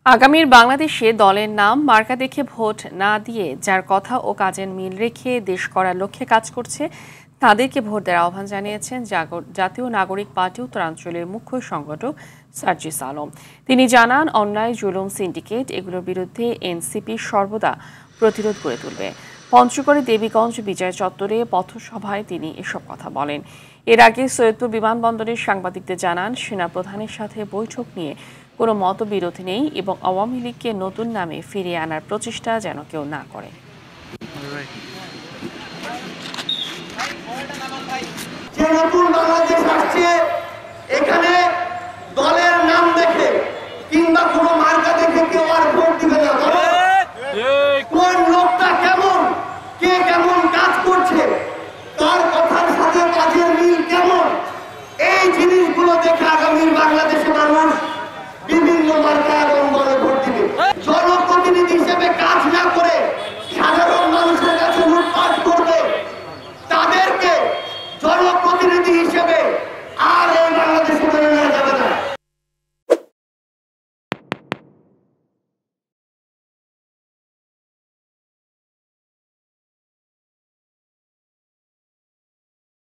আগামীর বাংলাদেশে দলের নাম মার্কা দেখে ভোট না দিয়ে যার কথা ও কাজের মিল রেখে দেশ করার লক্ষ্যে কাজ করছে তাদেরকে ভোট দেওয়ার আহ্বান জানিয়েছেন জাতীয় নাগরিক পার্টি উত্তরাঞ্চলের মুখ্য সংগঠক সার্জিস আলম। তিনি জানান, অন্যায়, জুলুম, সিন্ডিকেট এগুলোর বিরুদ্ধে এনসিপি সর্বদা প্রতিরোধ গড়ে তুলবে। পঞ্চগড়ে দেবীগঞ্জ বিজয় চত্বরে পথসভায় তিনি এসব কথা বলেন। এর আগে সৈয়দপুর বিমানবন্দরের সাংবাদিকদের জানান, সেনাপ্রধানের সাথে বৈঠক নিয়ে কোনো মতবিরোধ নেই এবং আওয়ামী লীগকে নতুন নামে ফিরিয়ে আনার প্রচেষ্টা যেন কেউ না করে। যে নতুন বাংলাদেশ আসছে, এখানে দলের নাম দেখে কিংবা কোনো মার্কা দেখে কেউ আর ভোট দিবে না। কোন লোকটা কেমন, কে কেমন কাজ করছে, তার কথার সাথে কাজের মিল কেমন, এই জিনিসগুলো দেখে আগামীর বাংলাদেশের মানুষ